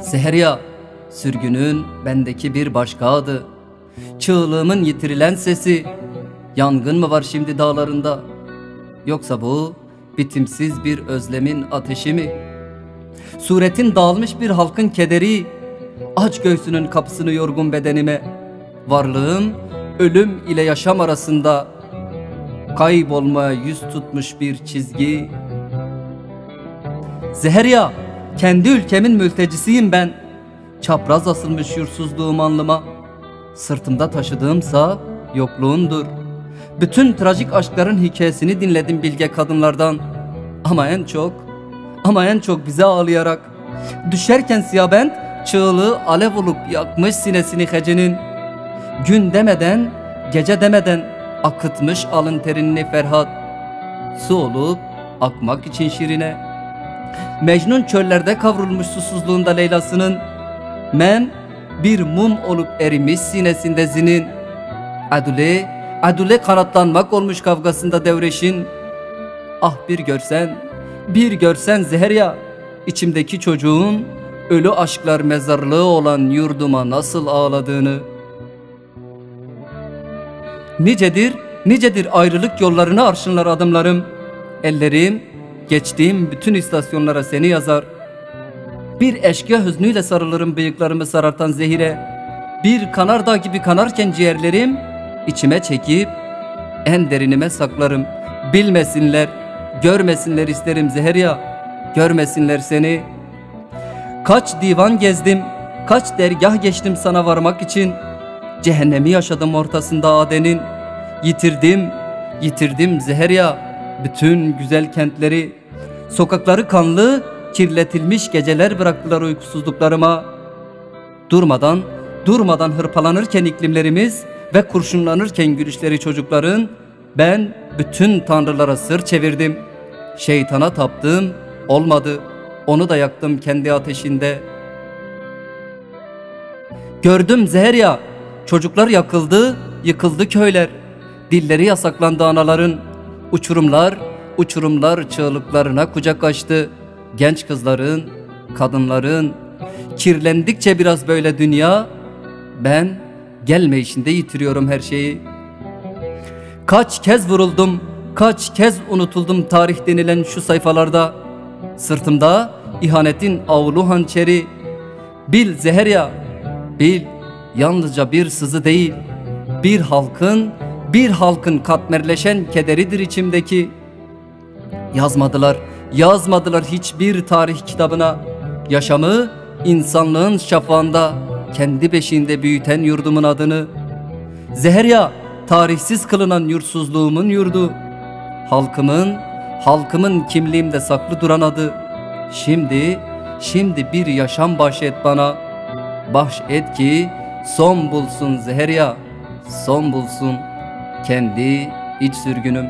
Zeheriya, sürgünün bendeki bir başka adı. Çığlığımın yitirilen sesi. Yangın mı var şimdi dağlarında? Yoksa bu bitimsiz bir özlemin ateşi mi? Suretin dağılmış bir halkın kederi. Aç göğsünün kapısını yorgun bedenime. Varlığım ölüm ile yaşam arasında. Kaybolmaya yüz tutmuş bir çizgi. Zeheriya, kendi ülkemin mültecisiyim ben. Çapraz asılmış yursuzluğum alnıma. Sırtımda taşıdığımsa yokluğundur. Bütün trajik aşkların hikayesini dinledim bilge kadınlardan. Ama en çok bize ağlayarak. Düşerken siyahbent çığlığı alev olup yakmış sinesini hecenin. Gün demeden, gece demeden akıtmış alın terini Ferhat. Su olup akmak için Şirine. Mecnun çöllerde kavrulmuş susuzluğunda Leyla'sının. Men bir mum olup erimiş sinesinde zinin. Adule kanatlanmak olmuş kavgasında devreşin. Ah bir görsen Zeheriya, içimdeki çocuğun ölü aşklar mezarlığı olan yurduma nasıl ağladığını. Nicedir ayrılık yollarını arşınlar adımlarım. Ellerim geçtiğim bütün istasyonlara seni yazar. Bir eşkıya hüznüyle sarılırım bıyıklarımı sarartan zehire. Bir kanardağ gibi kanarken ciğerlerim, içime çekip en derinime saklarım. Bilmesinler, görmesinler isterim Zeheriya, görmesinler seni. Kaç divan gezdim, kaç dergah geçtim sana varmak için. Cehennemi yaşadım ortasında Aden'in. Yitirdim Zeheriya, bütün güzel kentleri. Sokakları kanlı, kirletilmiş geceler bıraktılar uykusuzluklarıma. Durmadan hırpalanırken iklimlerimiz ve kurşunlanırken gülüşleri çocukların, ben bütün tanrılara sır çevirdim. Şeytana taptım, olmadı. Onu da yaktım kendi ateşinde. Gördüm Zeheriya, çocuklar yakıldı, yıkıldı köyler. Dilleri yasaklandı anaların. Uçurumlar çığlıklarına kucak açtı. Genç kızların, kadınların. Kirlendikçe biraz böyle dünya, ben gelmeyişinde yitiriyorum her şeyi. Kaç kez vuruldum, kaç kez unutuldum tarih denilen şu sayfalarda. Sırtımda ihanetin avlu hançeri. Bil Zeheriya, bil, yalnızca bir sızı değil, bir halkın katmerleşen kederidir içimdeki. Yazmadılar hiçbir tarih kitabına. Yaşamı insanlığın şafağında, kendi beşiğinde büyüten yurdumun adını. Zeheriya, tarihsiz kılınan yursuzluğumun yurdu. Halkımın kimliğimde saklı duran adı. Şimdi bir yaşam bahşet bana. Bahşet ki son bulsun Zeheriya, son bulsun kendi iç sürgünüm.